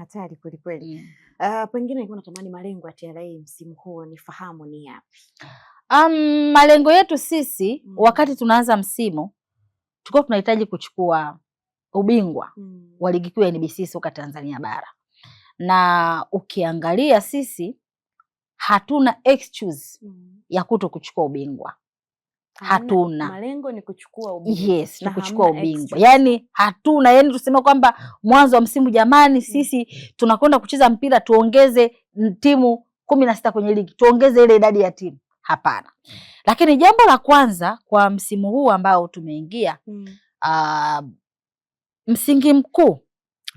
Hatari kweli kweli. Pengine nilikuwa natamani malengo ya TRA msimu huu nifahamu ni yapi? Malengo yetu sisi wakati tunaanza msimu tulikuwa tunahitaji kuchukua ubingwa wa ligi kuu ya NBC soka Tanzania bara. Na ukiangalia sisi hatuna excuse ya kuto kuchukua ubingwa. Hatuna. Malengo ni kuchukua ubingwa. Yes, ni kuchukua ubingwa. Yaani hatuna, yaani tuseme kwamba mwanzo wa msimu jamani sisi tunakwenda kucheza mpira tuongeze timu 16 kwenye ligi. Tuongeze ile idadi ya timu. Hapana. Lakini jambo la kwanza kwa msimu huu ambao tumeingia msingi mkuu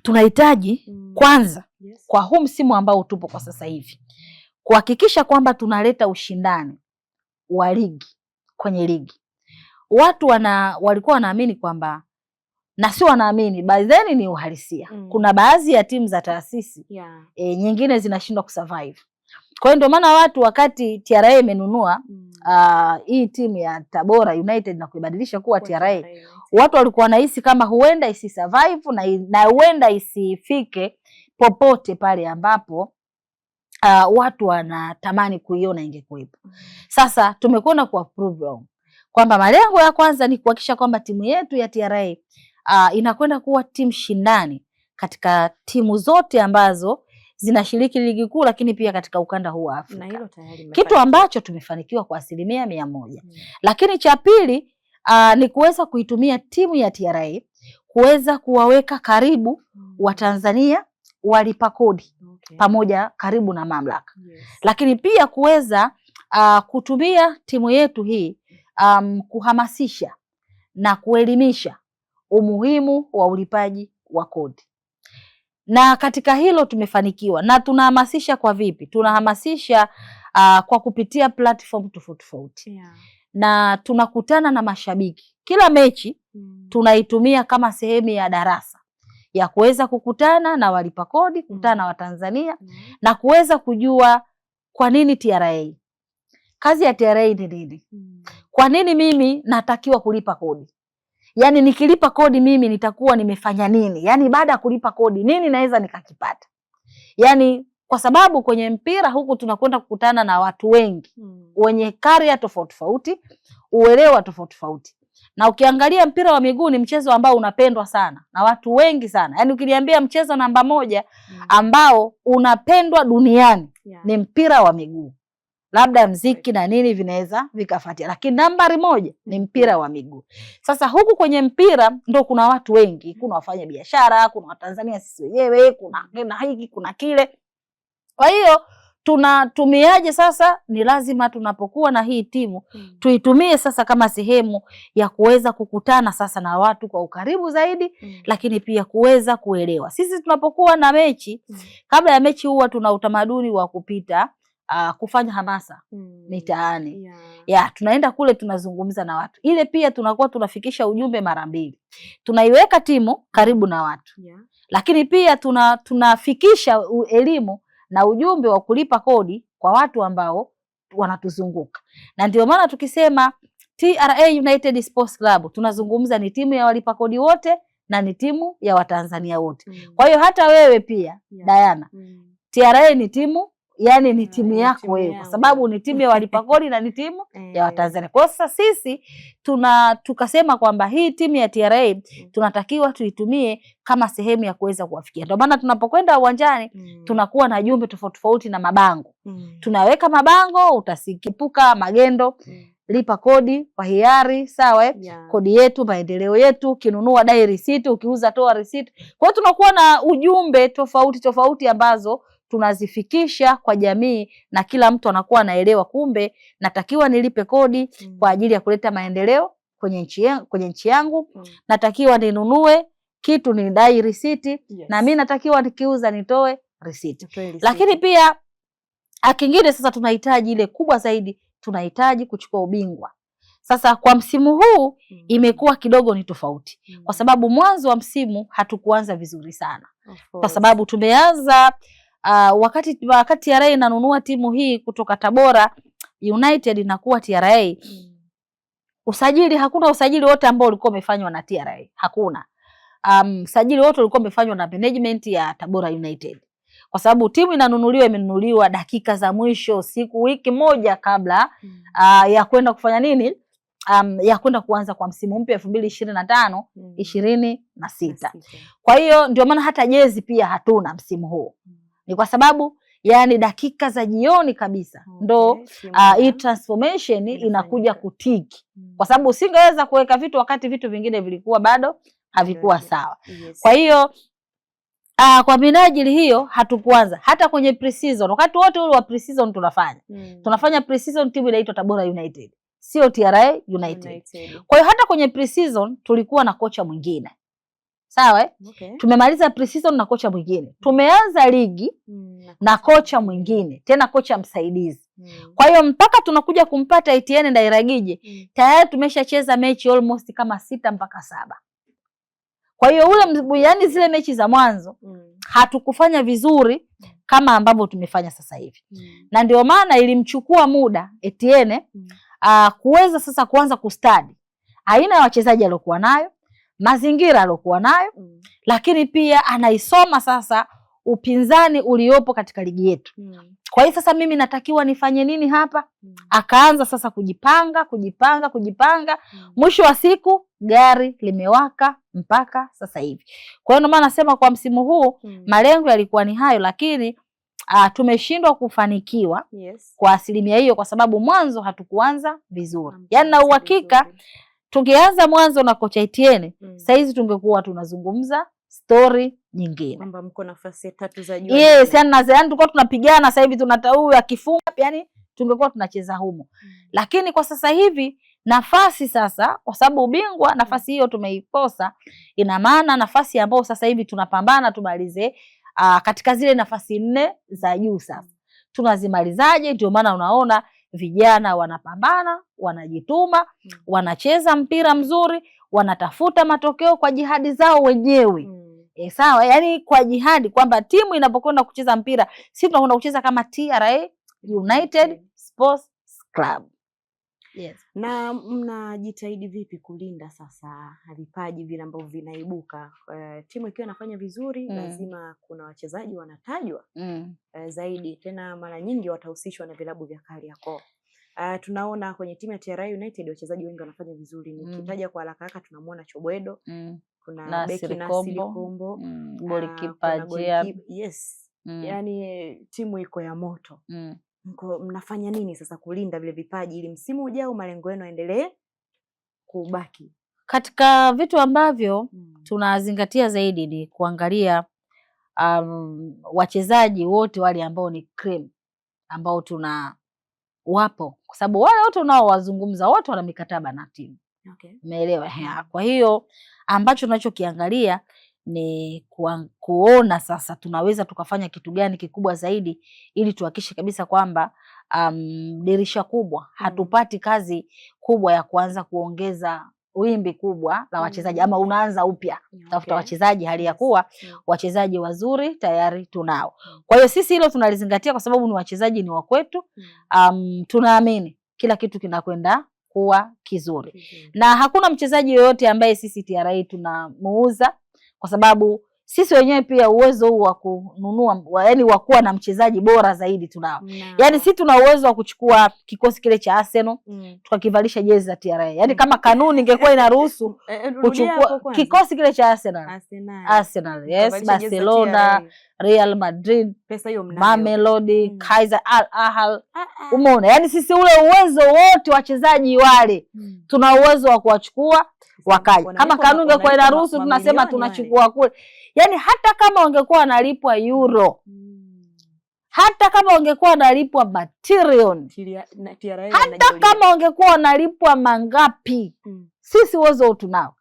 tunahitaji kwanza kwa huu msimu ambao tupo kwa sasa hivi kuhakikisha kwamba tunaleta ushindani wa ligi kwenye ligi. Watu walikuwa wanaamini kwamba, na sio wanaamini, baadhi ni uhalisia. Kuna baadhi ya timu za taasisi nyingine zinashindwa kusurvive. Kwa hiyo ndio maana watu wakati TRA imenunua hii timu ya Tabora United na kuibadilisha kuwa TRA, watu walikuwa wanahisi kama huenda isisurvive na huenda isifike popote pale ambapo watu wanatamani kuiona ingekuwepo. Sasa tumekwenda ku approve wrong kwamba malengo ya kwanza ni kuhakikisha kwamba timu yetu ya TRA inakwenda kuwa timu shindani katika timu zote ambazo zinashiriki ligi kuu, lakini pia katika ukanda huu wa Afrika. Na hilo tayari kitu ambacho tumefanikiwa kwa 100%. Lakini cha pili ni kuweza kuitumia timu ya TRA kuweza kuwaweka karibu Watanzania walipa kodi pamoja karibu na mamlaka. Lakini pia kuweza kutumia timu yetu hii kuhamasisha na kuelimisha umuhimu wa ulipaji wa kodi. Na katika hilo tumefanikiwa. Na tunahamasisha kwa vipi? Tunahamasisha kwa kupitia platform tofauti. Na tunakutana na mashabiki. Kila mechi tunaitumia kama sehemu ya darasa ya kuweza kukutana na walipa kodi, kukutana na Watanzania na kuweza kujua kwa nini TRA. Kazi ya TRA ni nini? Kwa nini mimi natakiwa kulipa kodi? Yaani nikilipa kodi mimi nitakuwa nimefanya nini? Yaani baada ya kulipa kodi nini naweza nikakipata? Yaani kwa sababu kwenye mpira huku tunakwenda kukutana na watu wengi wenye career tofauti, uelewa tofauti. Na ukiangalia mpira wa miguu ni mchezo ambao unapendwa sana na watu wengi sana. Yaani ukiniambia mchezo namba 1 ambao unapendwa duniani ni mpira wa miguu. Labda mziki na nini vinaweza vikafuatia, lakini nambari 1 ni mpira wa miguu. Sasa huku kwenye mpira ndo kuna watu wengi, kuna wafanya biashara, kuna Watanzania sisi wenyewe, kuna hiki, kuna kile. Kwa hiyo tunatumiaje sasa? Ni lazima tunapokuwa na hii timu tuitumie sasa kama sehemu ya kuweza kukutana sasa na watu kwa ukaribu zaidi, lakini pia kuweza kuelewa. Sisi tunapokuwa na mechi, kabla ya mechi huwa tuna utamaduni wa kupita kufanya hamasa mitaani. Tunaenda kule tunazungumza na watu. Ile pia tunakuwa tunafikisha ujumbe mara mbili. Tunaiweka timu karibu na watu. Lakini pia tunafikisha elimu na ujumbe wa kulipa kodi kwa watu ambao wanatuzunguka. Na ndio maana tukisema TRA United Sports Club tunazungumza ni timu ya walipa kodi wote na ni timu ya Watanzania wote. Kwa hiyo hata wewe pia Diana, TRA ni timu, yani ni timu yako wewe, kwa sababu ni timu ya walipa kodi na ni timu ya Watanzania. Kwa sasa sisi tukasema kwamba hii timu ya TRA tunatakiwa tuitumie kama sehemu ya kuweza kuwafikia. Ndio maana tunapokwenda uwanjani tunakuwa na jumbe tofauti na mabango. Tunaweka mabango, utasikipuka magendo, lipa kodi kwa hiari, sawa kodi yetu, maendeleo yetu, ukinunua dai receipt, ukiuza toa receipt. Kwa hiyo tunakuwa na ujumbe tofauti ambazo tunazifikisha kwa jamii na kila mtu anakuwa anaelewa kumbe natakiwa nilipe kodi kwa ajili ya kuleta maendeleo kwenye nchi yangu. Natakiwa ninunue kitu ni dai receipt na mimi natakiwa nikiuza nitoe receipt. Lakini pia kingine sasa tunahitaji ile kubwa zaidi, tunahitaji kuchukua ubingwa. Sasa kwa msimu huu imekuwa kidogo ni tofauti. Kwa sababu mwanzo wa msimu hatukuanza vizuri sana. Kwa sababu tumeanza wakati TRA inanunua timu hii kutoka Tabora United inakuwa TRA. Usajili, hakuna usajili wote ambao ulikuwa umefanywa na TRA. Hakuna. sajili wote ulikuwa umefanywa na management ya Tabora United, kwa sababu timu imenunuliwa dakika za mwisho, wiki moja kabla ya kwenda kufanya nini, ya kwenda kuanza kwa msimu mpya 2025 26. Kwa hiyo ndio maana hata jezi pia hatuna msimu huu. Ni kwa sababu yani dakika za jioni kabisa ndo hii transformation inakuja kutiki, kwa sababu usingeweza kuweka vitu wakati vitu vingine vilikuwa bado havikuwa sawa. Kwa hiyo kwa minajili hiyo hatukuanza hata kwenye pre-season. Wakati wote ule wa pre-season tunafanya pre-season, timu inaitwa Tabora United, sio TRA United. Kwa hiyo hata kwenye pre-season tulikuwa na kocha mwingine. Sawa Tumemaliza pre-season na kocha mwingine. Tumeanza ligi na kocha mwingine, tena kocha msaidizi. Kwa hiyo mpaka tunakuja kumpata Etienne Ndairagije, tayari tumeshacheza mechi almost kama 6 mpaka 7. Kwa hiyo yani zile mechi za mwanzo hatukufanya vizuri kama ambavyo tumefanya sasa hivi. Na ndio maana ilimchukua muda Etienne kuweza sasa kuanza kustadi aina ya wachezaji aliokuwa nayo, mazingira aliokuwa nayo, lakini pia anaisoma sasa upinzani uliopo katika ligi yetu. Kwa hiyo sasa mimi natakiwa nifanye nini hapa? Akaanza sasa kujipanga. Mwisho wa siku gari limewaka mpaka sasa hivi. Kwa hiyo ndio maana nasema kwa msimu huu malengo yalikuwa ni hayo, lakini tumeshindwa kufanikiwa kwa asilimia hiyo, kwa sababu mwanzo hatukuanza vizuri. Yaani na uhakika tungeanza mwanzo na kocha Etienne, saizi tungekuwa tunazungumza story nyingine. Kwamba mko nafasi 3 za juu. Yes, yani tulikuwa tunapigana, sasa hivi tunataua akifunga, yani tungekuwa tunacheza humo. Lakini kwa sasa hivi nafasi sasa, kwa sababu ubingwa nafasi hiyo tumeikosa, ina maana nafasi ambayo sasa hivi tunapambana tumalize katika zile nafasi 4 za juu sasa. Tunazimalizaje? Ndio maana unaona vijana wanapambana, wanajituma, wanacheza mpira mzuri, wanatafuta matokeo kwa jihadi zao wenyewe. Sawa, yani kwa jihadi, kwamba timu inapokwenda kucheza mpira, sisi tunakwenda kucheza kama TRA United Sports Club. Na mnajitahidi vipi kulinda sasa vipaji vile ambavyo vinaibuka? Timu ikiwa inafanya vizuri lazima kuna wachezaji wanatajwa zaidi, tena mara nyingi watahusishwa na vilabu vya Kariakoo. Tunaona kwenye timu ya TRA United wachezaji wengi wanafanya vizuri. Nikitaja kwa haraka tunamuona Chobwedo, kuna beki Nasili Kombo, golikipa yani timu iko ya moto. Mnafanya nini sasa kulinda vile vipaji ili msimu ujao malengo yenu yaendelee kubaki? Katika vitu ambavyo tunazingatia zaidi ni kuangalia wachezaji wote wale ambao ni cream ambao wapo, kwa sababu wale wote unaowazungumza wote wana mikataba na timu. Umeelewa? Kwa hiyo ambacho tunachokiangalia ni kuona sasa tunaweza tukafanya kitu gani kikubwa zaidi ili tuhakikishe kabisa kwamba dirisha kubwa hatupati kazi kubwa ya kuanza kuongeza wimbi kubwa la wachezaji ama unaanza upya tafuta wachezaji hali ya kuwa wachezaji wazuri tayari tunao. Kwa hiyo sisi hilo tunalizingatia kwa sababu ni wachezaji ni wa kwetu. Tunaamini kila kitu kinakwenda kuwa kizuri. Na hakuna mchezaji yoyote ambaye sisi TRA tunamuuza, kwa sababu sisi wenyewe pia uwezo huu wa kununua, yani wa kuwa na mchezaji bora zaidi tunao. Yani sisi tuna uwezo wa kuchukua kikosi kile cha Arsenal tukakivalisha jezi za TRA. Yani kama kanuni ingekuwa inaruhusu kuchukua kikosi kile cha Arsenal, yes, Barcelona, Real Madrid, pesa hiyo mnayo, Mamelodi, Kaizer Al-Ahly. Umeona? Yani sisi ule uwezo wote wachezaji wale tuna uwezo wa kuwachukua wakaja. Kama kanuni ingekuwa inaruhusu tunasema tunachukua kule. Yani hata kama wangekuwa wanalipwa euro, hata kama wangekuwa wanalipwa material, hata kama wangekuwa wanalipwa mangapi, sisi uwezo tunao.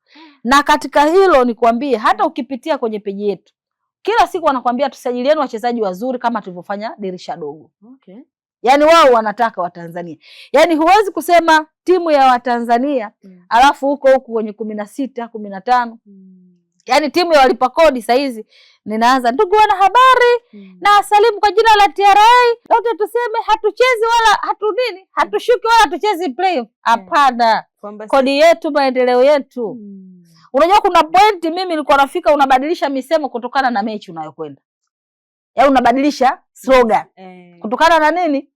Na katika hilo nikwambie, hata ukipitia kwenye peji yetu kila siku wanakuambia tusajilieni wachezaji wazuri kama tulivyofanya dirisha dogo. Yani wao wanataka Watanzania. Yani huwezi kusema timu ya Watanzania alafu huko kwenye 16, 15. Yani timu ya walipa kodi saizi ninaanza, ndugu wana habari na salimu kwa jina la TRA, wote tuseme hatuchezi wala hatushuki wala hatuchezi play. Hapana. Kodi yetu, maendeleo yetu. Unajua kuna pointi mimi nilikuwa nafika unabadilisha misemo kutokana na mechi unayokwenda. Yaani unabadilisha slogan kutokana na nini?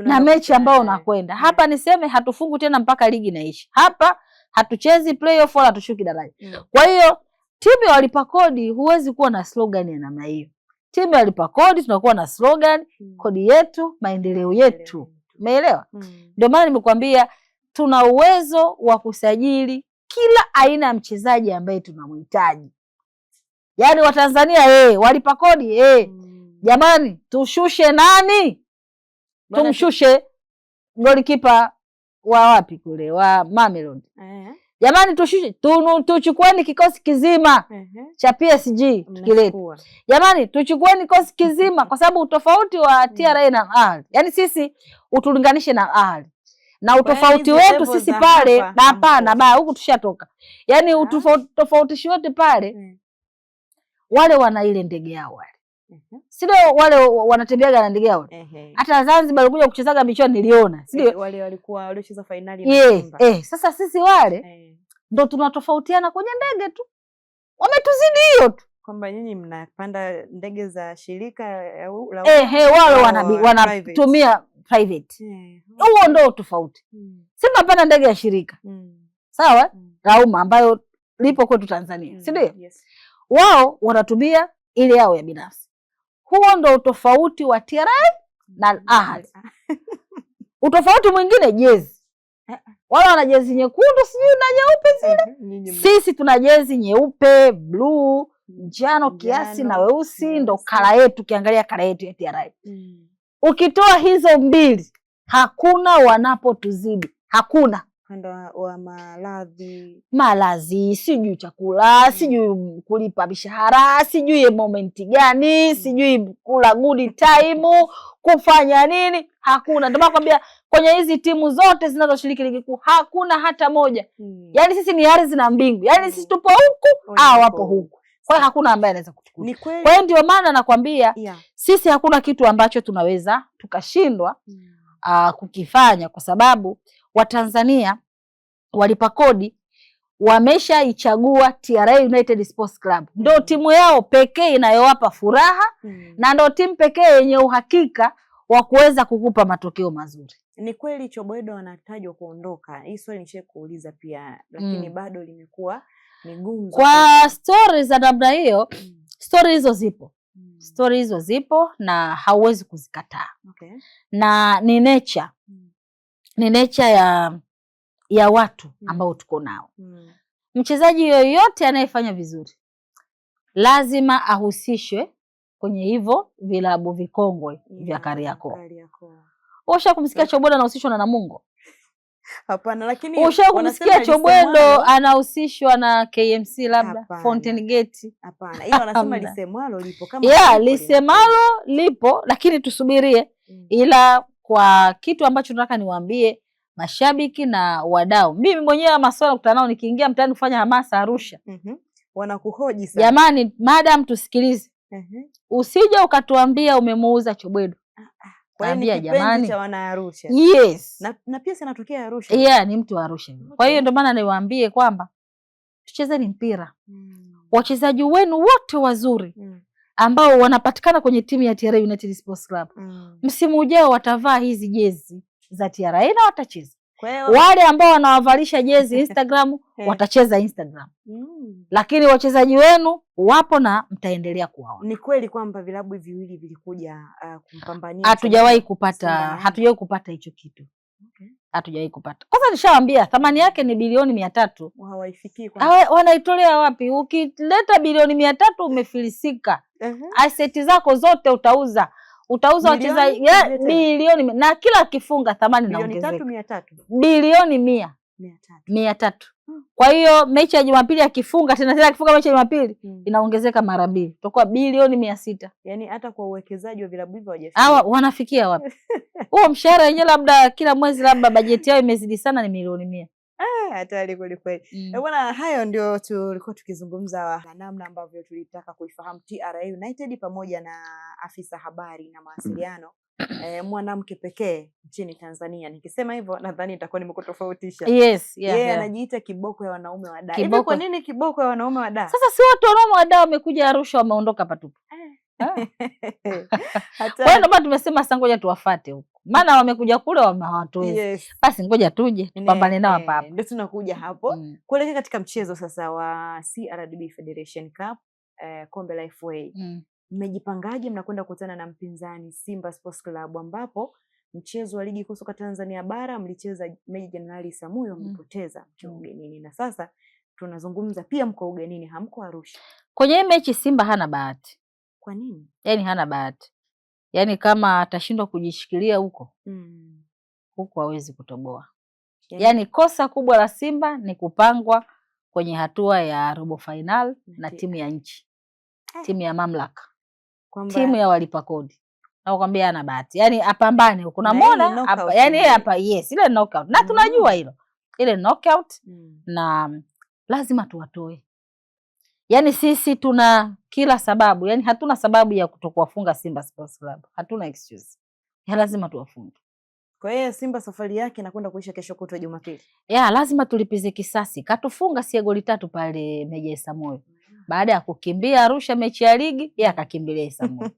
Na mechi ambayo unakwenda. Hapa niseme hatufungu tena mpaka ligi inaisha. Hapa hatuchezi playoff wala tushuki daraja. Kwa hiyo timu ya walipa kodi huwezi kuwa na slogan ya namna hiyo. Timu ya walipa kodi tunakuwa na slogan, kodi yetu, maendeleo yetu. Umeelewa? Ndio maana nimekuambia tuna uwezo wa kusajili kila aina ya mchezaji ambaye tunamhitaji. Yaani Watanzania walipa kodi jamani, tushushe nani? Tumshushe golikipa wa wapi kule wa Mamelodi. Jamani tushushe, tuchukueni kikosi kizima cha PSG tukilete. Jamani tuchukueni kikosi kizima kwa sababu utofauti wa TRA na Ahly. Yaani sisi utulinganishe na Ahly. Na utofauti wetu sisi pale na hapana huku tushatoka. Yaani utofauti wote pale wale wana ile ndege yao wale. Sio wale wanatembeaga na ndege yao. Hata Zanzibar walikuja kuchezaga michuano niliona. Sio wale waliocheza finali na Simba. Sasa sisi wale ndo tunatofautiana kwenye ndege tu. Wametuzidi hiyo tu. Kwamba nyinyi mnapanda ndege za shirika la wale wanatumia private. Huo ndo tofauti. Sisi tunapanda ndege ya shirika. Sawa? La umma ambayo lipo kwetu Tanzania. Si ndio? Wao wanatumia ile yao ya binafsi. Huo ndo utofauti wa TRA na Ahly. Utofauti mwingine jezi. Wala wana jezi nyekundu sijui na nyeupe zile. Sisi tuna jezi nyeupe, blue, njano kiasi na weusi ndo kala yetu. Ukiangalia kala yetu ya TRA. Ukitoa hizo mbili hakuna wanapotuzidi. Hakuna. Kando wa malazi, sijui chakula, sijui kulipa mishahara, sijui momenti gani, sijui kula good time, kufanya nini, hakuna. Ndio nakwambia kwenye hizi timu zote zinazoshiriki ligi kuu hakuna hata moja. Yaani sisi ni ardhi na mbingu. Yaani sisi tupo huku, wapo huku. Kwa hiyo hakuna ambaye anaweza kuchukua. Kwa hiyo ndio maana nakwambia sisi hakuna kitu ambacho tunaweza tukashindwa kukifanya kwa sababu Watanzania walipa kodi wameshaichagua TRA United Sports Club. Ndio timu yao pekee inayowapa furaha na ndio timu pekee yenye uhakika wa kuweza kukupa matokeo mazuri. Ni kweli Chobwedo anatajwa kuondoka. Hii swali nishakuuliza pia lakini bado limekuwa ni gumu. Kwa stories za namna hiyo, stories hizo zipo. Stories hizo zipo na hauwezi kuzikataa. Na ni nature. Ni nature ya watu ambao tuko nao. Mchezaji yoyote anayefanya vizuri lazima ahusishwe kwenye hivyo vilabu vikongwe vya Kariakoo. Usha kumsikia Chobwedo anahusishwa na Namungo? Hapana, lakini usha kumsikia Chobwedo anahusishwa na KMC labda Fountain Gate? Hapana. Hilo wanasema lisemalo lipo kama lisemalo lipo lakini tusubirie. Ila kwa kitu ambacho nataka niwaambie mashabiki na wadau. Mimi mwenyewe maswala kukutana nao nikiingia mtaani kufanya hamasa Arusha. Wanakuhoji sana. Jamani, madam tusikilize. Usije ukatuambia umemuuza Chobwedo. Kwani jamani cha wana Arusha. Yes. Na pia sinatokea Arusha. Ni mtu wa Arusha. Kwa hiyo ndio maana niwaambie kwamba tuchezeni mpira. Wachezaji wenu wote wazuri ambao wanapatikana kwenye timu ya TRA United Sports Club. Msimu ujao watavaa hizi jezi za TRA na watacheza. Wale ambao wanawavalisha jezi Instagram watacheza Instagram. Lakini wachezaji wenu wapo na mtaendelea kuwaona. Ni kweli kwamba vilabu viwili vilikuja kumpambania. Hatujawahi kupata hicho kitu. Hatujawahi kupata. Kwanza nishawaambia thamani yake ni bilioni 300. Hawaifikii wanaitolea wapi? Ukileta bilioni 300 umefilisika. Asset zako zote utauza wachezaji bilioni na kila kifunga thamani inaongezeka. Bilioni 300. Kwa hiyo mechi ya Jumapili akifunga tena akifunga mechi ya Jumapili inaongezeka mara 2. Tutakuwa bilioni 600. Yaani hata kwa uwekezaji wa vilabu hivyo hawajafikia. Wanafikia wapi? Huo mshahara wenyewe labda kila mwezi labda bajeti yao imezidi sana ni milioni 100. Hatari kweli kweli. Bwana, hayo ndio tulikuwa tukizungumza na namna ambavyo tulitaka kuifahamu TRA United pamoja na afisa habari na mawasiliano mwanamke pekee nchini Tanzania. Nikisema hivyo nadhani itakuwa nimekutofautisha. Yes, yeye anajiita kiboko ya wanaume wa Dar. Hivi kwa nini kiboko ya wanaume wa Dar? Sasa si watu wanaume wa Dar wamekuja Arusha wameondoka patupu. Kwa hiyo ndio tumesema sasa ngoja tuwafate huko. Maana wamekuja kule hawatuwezi. Yes. Basi ngoja tuje tupambane nao hapa. Ndio tunakuja hapo. Kuelekea katika mchezo sasa wa CRDB Federation Cup, kombe la FA. Mmejipangaje mnakwenda kukutana na mpinzani Simba Sports Club, ambapo mchezo wa ligi kuu soka Tanzania bara mlicheza Meja Jenerali Isamuhyo, mlipoteza ugenini, na sasa tunazungumza pia mko ugenini, hamko Arusha. Kwenye mechi Simba hana bahati. Kwa nini? Yaani hana bahati. Yaani kama atashindwa kujishikilia huko, huko hawezi kutoboa. Yaani kosa kubwa la Simba ni kupangwa kwenye hatua ya robo final na timu ya nchi. Timu ya mamlaka. Timu ya walipa kodi. Na kukwambia hana bahati. Yaani apambane huko. Unamwona hapa, yaani hapa yes, ile knockout. Na tunajua hilo. Ile knockout na lazima tuwatoe. Yaani sisi tuna kila sababu, yaani hatuna sababu ya kutokuwafunga Simba Sports Club. Hatuna excuse. Ya lazima tuwafunge. Kwa hiyo Simba safari yake inakwenda kuisha kesho kutwa Jumapili. Lazima tulipize kisasi. Katufunga sie goli 3 pale Meja Isamuhyo. Baada ya kukimbia Arusha mechi ya ligi, yeye akakimbilia Isamuhyo.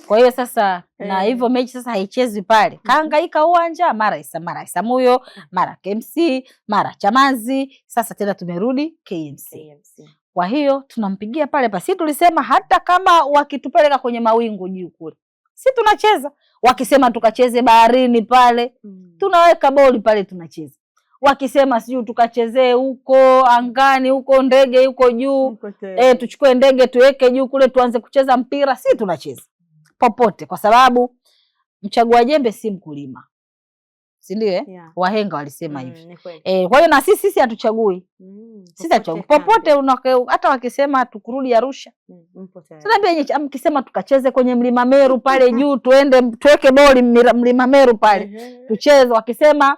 Kwa hiyo sasa na hivyo mechi sasa haichezwi pale. Kaangaika uwanja mara Isamuhyo, mara KMC, mara Chamazi, sasa tena tumerudi KMC. Kwa hiyo tunampigia pale pasi. Tulisema hata kama wakitupeleka kwenye mawingu juu kule, si tunacheza. Wakisema tukacheze baharini pale, tunaweka boli pale tunacheza. Wakisema siju tukachezee huko angani, huko ndege huko juu, tuchukue ndege tuweke juu kule tuanze kucheza mpira, si tunacheza. Popote, kwa sababu mchagua jembe si mkulima. Si ndio Wahenga walisema hivi. Kwa hiyo na sisi hatuchagui. Sisi hatuchagui. Popote hata wakisema tukurudi Arusha. Sasa pia mkisema tukacheze kwenye Mlima Meru pale juu, tuende tuweke boli Mlima Meru pale. Tucheze. Wakisema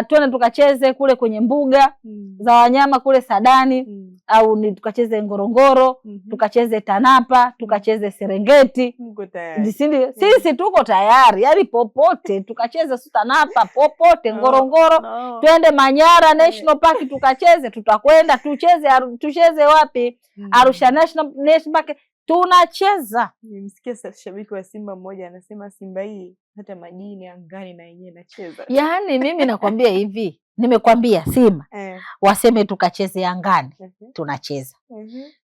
tuende tukacheze kule kwenye mbuga za wanyama kule Sadani, au ni tukacheze Ngorongoro, tukacheze Tanapa, tukacheze Serengeti. Sisi tuko tayari. Yaani popote tukacheze Tanapa, popote Ngorongoro, twende Manyara National Park tukacheze, tutakwenda tucheze wapi? Arusha National Park tunacheza. Nimsikia shabiki wa Simba mmoja anasema Simba hii hata majini angani na yenyewe inacheza. Yaani mimi nakwambia hivi, nimekwambia Simba waseme tukacheze angani, tunacheza.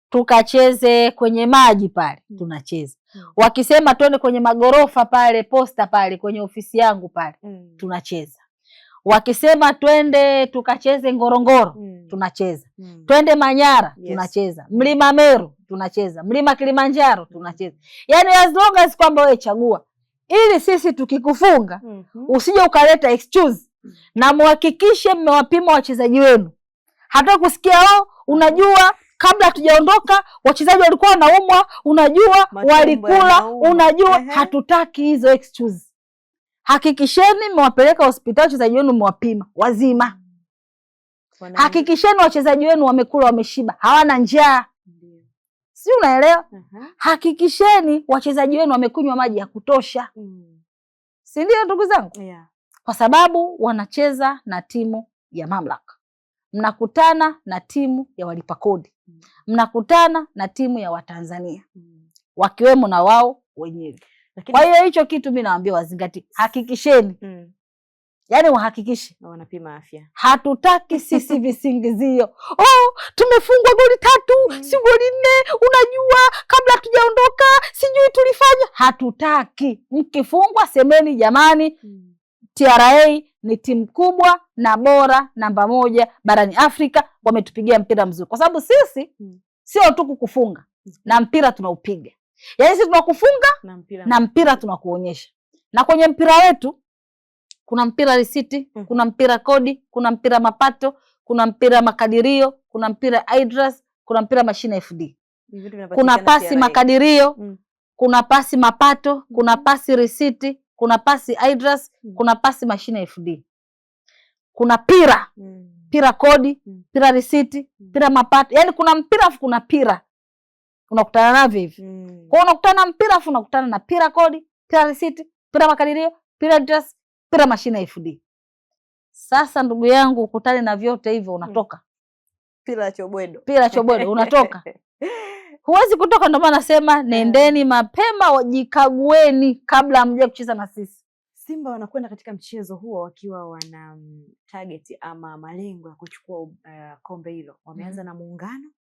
Tukacheze kwenye maji pale, tunacheza. Wakisema twende kwenye magorofa pale, posta pale kwenye ofisi yangu pale, tunacheza. Wakisema twende tukacheze Ngorongoro, tunacheza. Twende Manyara, tunacheza. Mlima Meru, tunacheza. Mlima Kilimanjaro, tunacheza. Yaani as long as kwamba wewe chagua. Ili sisi tukikufunga, usije ukaleta excuse. Na muhakikishe mmewapima wachezaji wenu. Hata kusikia unajua kabla tujaondoka wachezaji walikuwa wanaumwa, unajua walikula, unajua hatutaki hizo excuse. Hakikisheni mmewapeleka hospitali wachezaji wenu, mmewapima wazima. Hakikisheni wachezaji wenu wamekula, wameshiba, hawana njaa. Si unaelewa? Hakikisheni wachezaji wenu wamekunywa maji ya kutosha. Si ndio ndugu zangu? Kwa sababu wanacheza na timu ya mamlaka. Mnakutana na timu ya walipa kodi. Mnakutana na timu ya Watanzania. Wakiwemo na wao wenyewe. Kwa hiyo hicho kitu mimi naambia wazingatie. Hakikisheni. Yaani wahakikishe wanapima afya. Hatutaki sisi visingizio. Tumefungwa goli 3, si goli 4, unajua kabla tujaondoka sijui tulifanya. Hatutaki. Mkifungwa semeni jamani, TRA ni timu kubwa na bora namba 1 barani Afrika, wametupigia mpira mzuri. Kwa sababu sisi sio tu kukufunga, na mpira tunaupiga. Yaani sisi tunakufunga na mpira tunakuonyesha. Na kwenye mpira wetu kuna mpira risiti, kuna mpira kodi, kuna mpira mapato, kuna mpira makadirio, kuna mpira IDRAS, kuna mpira mashine FD. Kuna pasi makadirio, kuna pasi mapato, kuna pasi risiti, kuna pasi IDRAS, kuna pasi mashine FD. Kuna pira kodi, pira risiti, pira mapato. Yaani kuna mpira afu kuna pira. Unakutana navyo hivi. Kwa unakutana mpira afu unakutana na pira kodi, pira risiti, mpira makadirio, mpira dress, mpira mashine FD. Sasa ndugu yangu, ukutane na vyote hivyo unatoka. Mpira chobwedo. Mpira chobwedo unatoka. Huwezi kutoka, ndio maana nasema nendeni mapema, wajikagueni kabla mje kucheza na sisi. Simba wanakwenda katika mchezo huo wakiwa wana target ama malengo ya kuchukua kombe hilo. Wameanza na Muungano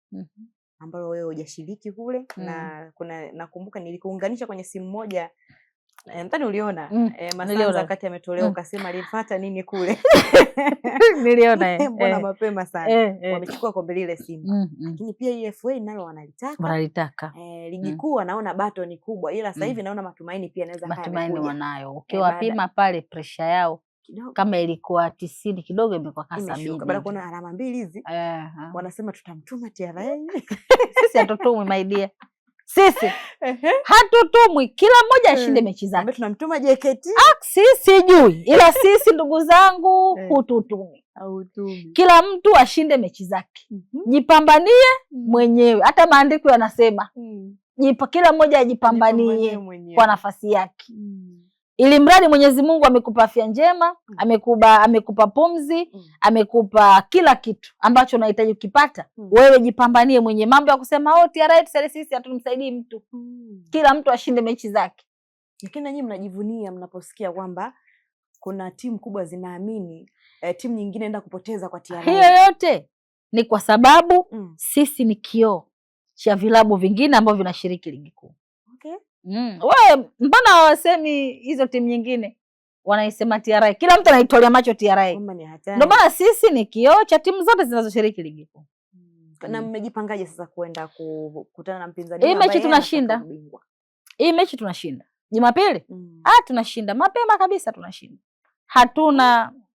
ambao wewe hujashiriki kule na nakumbuka nilikuunganisha kwenye simu moja. Nadhani uliona Masanza wakati ametolewa ukasema alifuata nini kule. Niliona mbona mapema sana. Wamechukua kombe lile Simba. Lakini pia EFA nalo wanalitaka. Ligi kuu naona bato ni kubwa, ila sasa hivi naona matumaini pia naweza kaya. Matumaini wanayo. Ukiwapima pale pressure yao kidogo. Kama ilikuwa 90 kidogo imekuwa 70. Baada kuna alama 2 hizi. Wanasema tutamtuma TRA. Sisi hatutumwi my dear. Sisi hatutumwi, kila mmoja ashinde mechi zake. Tunamtuma JKT. Sisi jui, ila sisi ndugu zangu hututumi. Kila mtu ashinde mechi zake. Jipambanie mwenyewe. Hata maandiko yanasema kila mmoja ajipambanie kwa nafasi yake. Ili mradi Mwenyezi Mungu amekupa afya njema, amekupa pumzi, amekupa kila kitu ambacho unahitaji ukipata, wewe jipambanie mwenye. Mambo ya kusema TRA sisi hatumsaidii mtu. Kila mtu ashinde mechi zake. Lakini nyinyi mnajivunia mnaposikia kwamba kuna timu kubwa zinaamini timu nyingine enda kupoteza kwa TRA. Hiyo yote ni kwa sababu sisi ni kioo cha vilabu vingine ambavyo vinashiriki ligi kuu. Okay. Wewe mbona hawasemi hizo timu nyingine? Wanaisema TRA. Kila mtu anaitolea macho TRA. Ndio maana sisi ni kioo cha timu zote zinazoshiriki ligi kuu. Na mmejipangaje sasa kwenda kukutana na mpinzani? Hii mechi tunashinda. Hii mechi tunashinda. Jumapili? Tunashinda. Mapema kabisa tunashinda.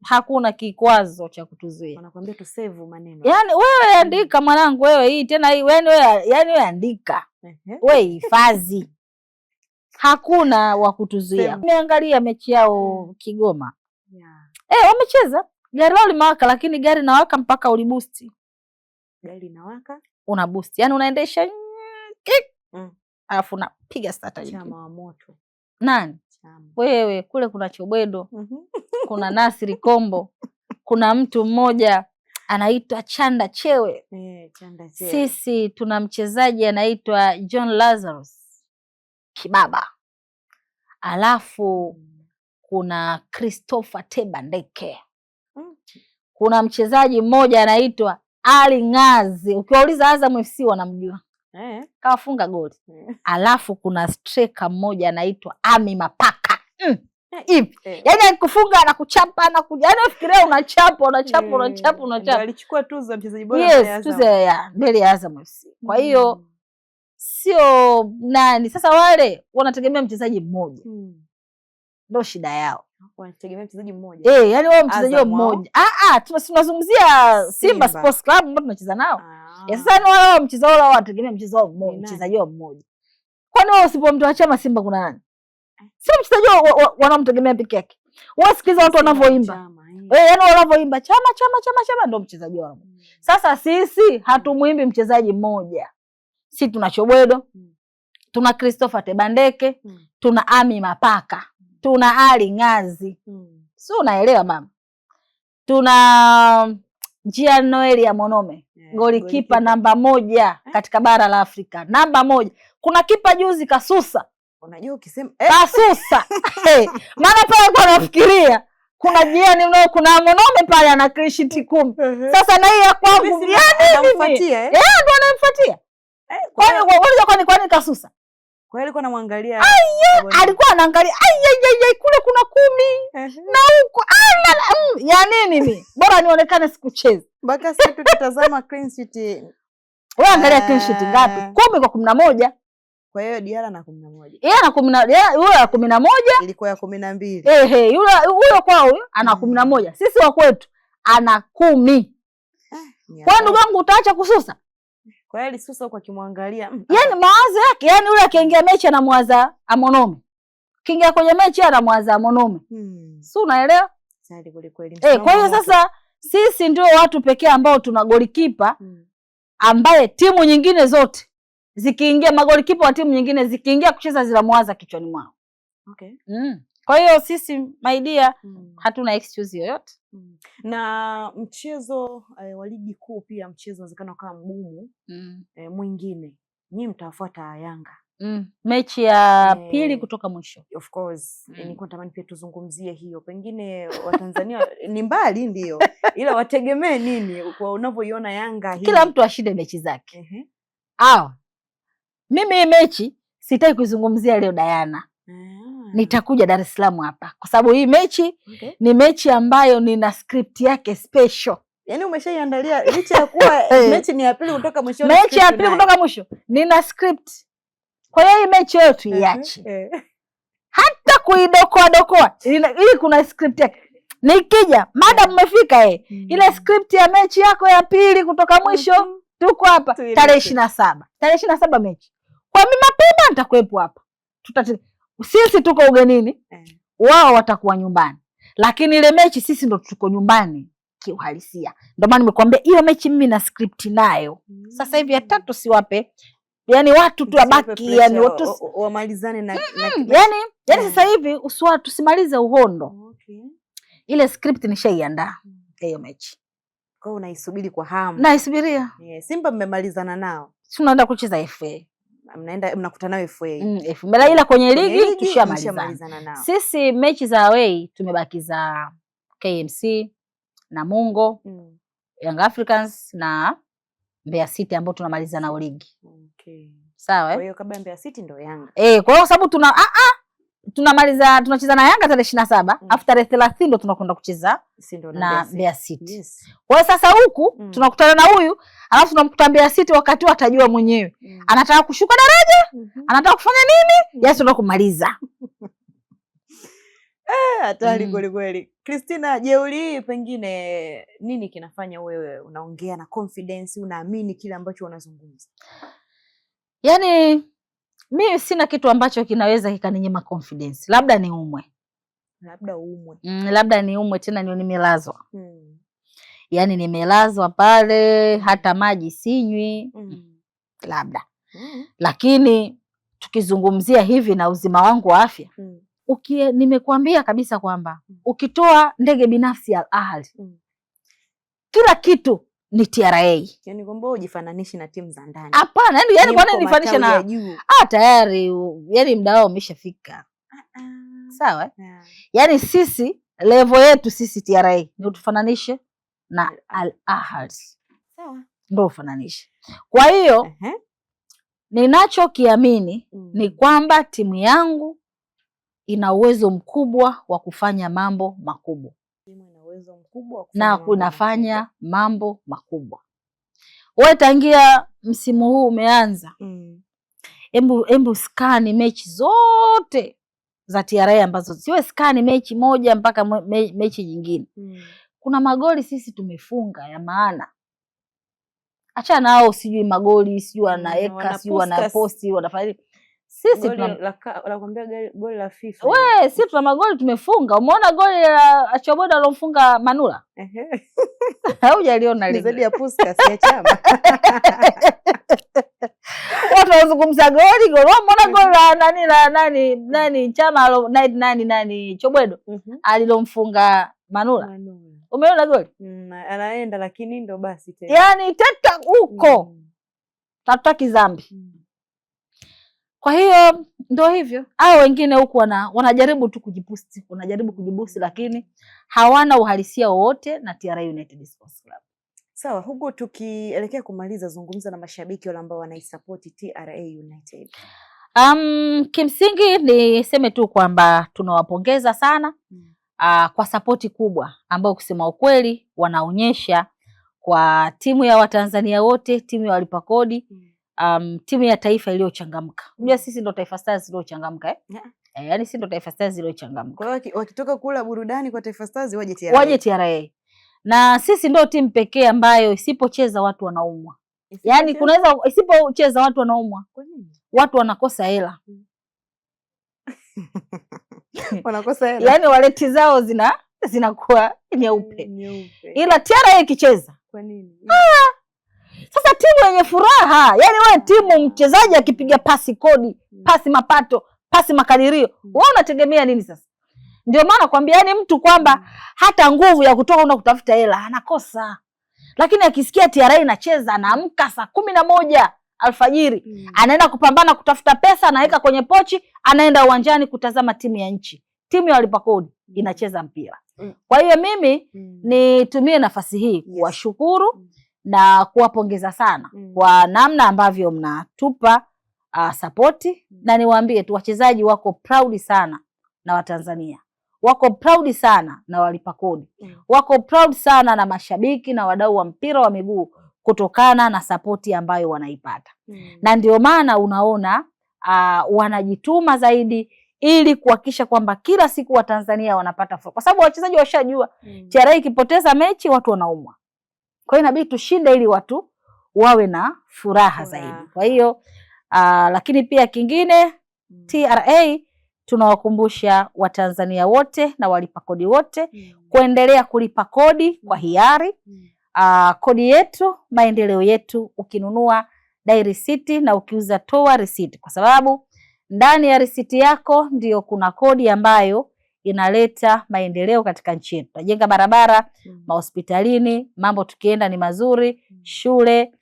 Hakuna kikwazo cha kutuzuia. Wanakuambia tu save maneno. Yaani wewe andika mwanangu, wewe hii tena hii wewe andika. Wewe hifadhi. Hakuna wa kutuzuia. Nimeangalia mechi yao Kigoma. Wamecheza. Gari lao limewaka, lakini gari inawaka mpaka ulibusti. Gari inawaka? Una boost. Yaani unaendesha alafu unapiga starter. Chama wa moto. Nani? Chama. Wewe kule kuna Chobwedo. Kuna Nasri Kombo. Kuna mtu mmoja anaitwa Chanda Chewe. Chanda Chewe. Sisi tuna mchezaji anaitwa John Lazarus Kibaba. Alafu kuna Christopher Tebandeke. Kuna mchezaji mmoja anaitwa Ali Ngazi. Ukiwauliza Azam FC wanamjua. Kawafunga goli. Alafu kuna striker mmoja anaitwa Ami Mapaka. Yaani akikufunga anakuchapa yaani ufikiria unachapa. Alichukua tuzo ya mchezaji bora ya Azam. Tuzo ya mbele ya Azam FC. Kwa hiyo sio nani. Sasa wale wanategemea mchezaji mmoja. Ndio shida yao. Wanategemea mchezaji mmoja. Yaani wao mchezaji mmoja. Tunazungumzia Simba Sports Club ambao tunacheza nao. Sasa ni wao mchezaji wao wanategemea mchezaji wao mmoja. Kwani wao usipomtoa Chama Simba kuna nani? Sio mchezaji wanamtegemea peke yake. Wewe sikiza watu wanavyoimba. Yaani wanavyoimba Chama ndio mchezaji wao. Sasa sisi hatumuimbi mchezaji mmoja. Sisi tuna Chobwedo, tuna Christopher Tebandeke, tuna Ami Mapaka, tuna Ali Ngazi. Sio unaelewa mama? Tuna Jean Noel ya Monome, golikipa namba 1 katika bara la Afrika. Namba 1. Kuna kipa juzi Kasusa. Unajua ukisema Kasusa. Maana pale kwa nafikiria kuna Jean kuna Monome pale ana clean sheet 10. Sasa na hii ya kwangu anamfuatia ndio anamfuatia. Kwani Kasusa? Kwa hiyo alikuwa anamwangalia. Alikuwa anaangalia. Kule kuna 10 na huko. Ya nini mimi? Bora nionekane sikucheza. Mpaka sasa tukitazama clean sheet. Wewe angalia clean sheet ngapi? 10 kwa 11. Kwa hiyo Diara na 11. Yeye ana 10, yule ya 11 ilikuwa ya 12. Yule kwa huyo ana 11. Sisi wa kwetu ana 10. Kwa ndugu wangu utaacha kususa? Kwa hiyo alisusa huko akimwangalia. Yaani mawazo yake, yaani yule akiingia mechi anamwaza Amonome. Kiingia kwenye mechi anamwaza Amonome. Si unaelewa? Sasa kweli. Kwa hiyo sasa sisi ndio watu pekee ambao tuna golikipa ambaye timu nyingine zote zikiingia magolikipa wa timu nyingine zikiingia kucheza zinamwaza kichwani mwao. Okay. Kwa hiyo sisi my dear hatuna excuse yoyote. Na mchezo wa ligi kuu pia mchezo unawezekana ukawa mgumu mwingine. Nyinyi mtawafuata Yanga. Mechi ya pili kutoka mwisho. Of course. Nilikuwa natamani pia tuzungumzie hiyo. Pengine Watanzania ni mbali ndio. Ila wategemee nini kwa unavyoiona Yanga hii? Kila mtu ashinde mechi zake. Mimi mechi sitaki kuizungumzia leo Diana. Nitakuja Dar es Salaam hapa kwa sababu hii mechi ni mechi ambayo nina script yake special. Yaani umeshaiandalia licha ya kuwa mechi ni ya pili kutoka mwisho. Mechi ya pili kutoka mwisho. Nina script. Kwa hiyo hii mechi yetu iache. Hata kuidokoa ili kuna script yake. Nikija madam mmefika ile script ya mechi yako ya pili kutoka mwisho tuko hapa tarehe 27. Tarehe 27 mechi. Kwa mimi mapema nitakuwepo hapa. Sisi tuko ugenini, wao watakuwa nyumbani. Lakini ile mechi sisi ndo tuko nyumbani kiuhalisia. Ndio maana nimekuambia hiyo mechi mimi na script nayo. Sasa hivi ya tatu siwape. Yaani watu tu wabaki, yani watu wamalizane na yani sasa hivi tusimalize uhondo. Ile script nishaiandaa hiyo mechi. Kwa unaisubiri kwa hamu. Naisubiria. Simba mmemalizana nao. Tunaenda kucheza FA. Mnakutana nao FA. Ila kwenye ligi tushamalizana nao. Sisi mechi za away tumebaki za KMC, Namungo, Young Africans na Mbeya City ambao tunamaliza nao ligi. Sawa Kwa hiyo kabla Mbeya City ndio Yanga. Kwa hiyo sababu tunacheza na Yanga tarehe 27, afu tarehe 30 ndio tunakwenda kucheza na Mbeya City. Kwa hiyo sasa huku tunakutana na huyu, alafu tunamkuta Mbeya City wakati atajua mwenyewe. Anataka kushuka daraja, anataka kufanya nini? Yes, ndio kumaliza. Hatari kweli kweli. Christina, jeuri pengine nini kinafanya wewe unaongea na confidence, unaamini kile ambacho unazungumza? Yaani mimi sina kitu ambacho kinaweza kikaninyima confidence. Labda ni umwe. Labda ni umwe tena nimelazwa. Yaani nimelazwa pale hata maji sinywi. Labda. Lakini tukizungumzia hivi na uzima wangu wa afya, nimekuambia kabisa kwamba ukitoa ndege binafsi ya Al-Ahly, kila kitu ni TRA. Yaani kwamba ujifananishe na timu za ndani. Hapana, yaani kwa nini nifanishe na tayari yaani muda wao umeshafika. Sawa? Yaani sisi level yetu sisi TRA ndio tufananishe na Al-Ahly. Sawa. Ndio ufananishe. Kwa hiyo ninachokiamini ni kwamba timu yangu ina uwezo mkubwa wa kufanya mambo makubwa. Na kunafanya mambo makubwa. Wewe tangia msimu huu umeanza. Embu skani mechi zote za TRA ambazo siwe skani mechi moja mpaka mechi nyingine. Kuna magoli sisi tumefunga ya maana. Acha nao sijui magoli, sijui wanaeka, sijui wanaposti, wanafanya. Sisi tunakwambia goli la FIFA. Wewe sisi tuna magoli tumefunga. Umeona goli la Achoboda alomfunga Manula? Haujaliona lile. Zaidi ya Puskas ya Chama. Watu wanazungumza goli. Umeona goli la nani Chama nani Chobwedo alilomfunga Manula? Umeona goli? Anaenda lakini ndo basi tena. Yaani teta huko. Tataki zambi. Kwa hiyo ndio hivyo. Hao wengine huku wanajaribu tu kujibusti, lakini hawana uhalisia wowote na TRA United Sports Club. Sawa, huko tukielekea kumaliza, zungumza na mashabiki wale ambao wanaisupport TRA United. Kimsingi niseme tu kwamba tunawapongeza sana kwa sapoti kubwa ambao kusema ukweli wanaonyesha kwa timu ya Watanzania wote, timu ya walipa kodi. Timu ya taifa iliyochangamka. Unajua sisi ndo Taifa Stars iliyochangamka yaani sisi ndo Taifa Stars iliyochangamka. Kwa hiyo wakitoka kula burudani kwa Taifa Stars waje TRA. Na sisi ndo timu pekee ambayo isipocheza watu wanaumwa. Yaani kunaweza isipocheza watu wanaumwa. Kwa nini? Watu wanakosa hela. Wanakosa hela. Yaani waleti zao zinakuwa nyeupe. Ila TRA ikicheza. Kwa nini? Sasa timu yenye furaha, yaani wewe timu mchezaji akipiga pasi kodi, pasi mapato, pasi makadirio, wewe unategemea nini sasa? Ndio maana kwambia yani mtu kwamba hata nguvu ya kutoka kwenda kutafuta hela anakosa. Lakini akisikia TRA inacheza anaamka saa 11 alfajiri, anaenda kupambana kutafuta pesa, anaweka kwenye pochi, anaenda uwanjani kutazama timu ya nchi. Timu ya walipa kodi inacheza mpira. Kwa hiyo mimi nitumie nafasi hii kuwashukuru na kuwapongeza sana kwa namna ambavyo mnatupa sapoti, na niwaambie tu wachezaji wako proud sana na Watanzania. Wako proud sana na walipa kodi. Wako proud sana na mashabiki na wadau wa mpira wa miguu kutokana na sapoti ambayo wanaipata. Na ndio maana unaona wanajituma zaidi ili kuhakikisha kwamba kila siku Watanzania wanapata furaha. Kwa sababu wachezaji washajua TRA ikipoteza mechi watu wanaumwa. Kwa hiyo inabidi tushinde ili watu wawe na furaha zaidi. Kwa hiyo lakini pia kingine TRA tunawakumbusha Watanzania wote na walipa kodi wote kuendelea kulipa kodi kwa hiari. Kodi yetu, maendeleo yetu. Ukinunua dai risiti na ukiuza toa risiti, kwa sababu ndani ya risiti yako ndio kuna kodi ambayo inaleta maendeleo katika nchi yetu. Tunajenga barabara, mahospitalini, mambo tukienda ni mazuri, shule,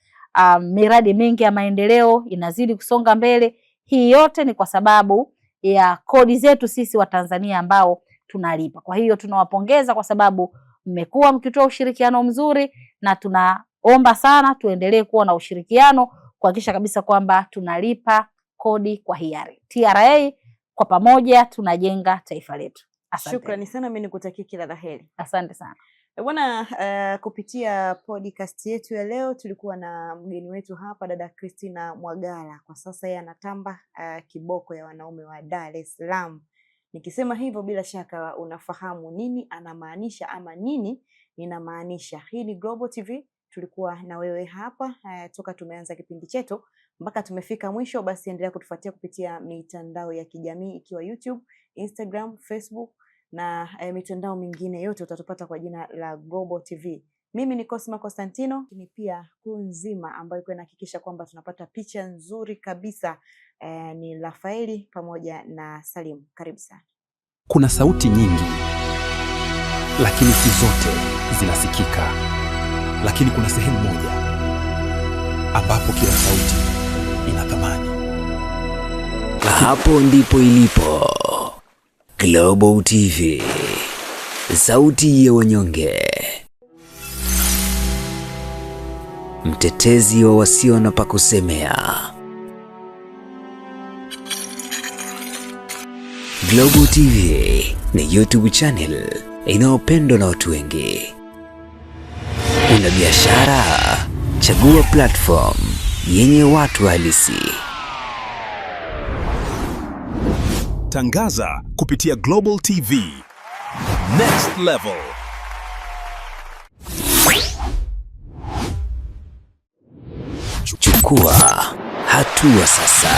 miradi mingi ya maendeleo inazidi kusonga mbele. Hii yote ni kwa sababu ya kodi zetu sisi Watanzania ambao tunalipa. Kwa hiyo tunawapongeza kwa sababu mmekuwa mkitoa ushirikiano mzuri, na tunaomba sana tuendelee kuwa na ushirikiano kuhakikisha kabisa kwamba tunalipa kodi kwa hiari. TRA kwa pamoja tunajenga taifa letu. Asante. Shukrani sana, mimi nikutakia kila la heri. Asante sana. Bwana, kupitia podcast yetu ya leo tulikuwa na mgeni wetu hapa, dada Christina Mwagala. Kwa sasa yeye anatamba kiboko ya wanaume wa Dar es Salaam. Nikisema hivyo bila shaka unafahamu nini anamaanisha ama nini ninamaanisha. Hii ni Global TV, tulikuwa na wewe hapa toka tumeanza kipindi chetu mpaka tumefika mwisho. Basi endelea kutufuatia kupitia mitandao ya kijamii ikiwa YouTube, Instagram, Facebook na mitandao mingine yote utatupata kwa jina la Global TV. Mimi ni Cosma Constantino, ni pia crew nzima ambayo iko inahakikisha kwamba tunapata picha nzuri kabisa ni Rafaeli pamoja na Salim. Karibu sana. Kuna sauti nyingi, lakini si zote zinasikika. Lakini kuna sehemu moja ambapo kila sauti ina thamani. Hapo ndipo ilipo Global TV, sauti ya wanyonge, mtetezi wa wasio na pa kusemea. Global TV ni YouTube channel inayopendwa na watu wengi. Una biashara? Chagua platform yenye watu halisi. Tangaza kupitia Global TV. Next level. Chukua hatua sasa.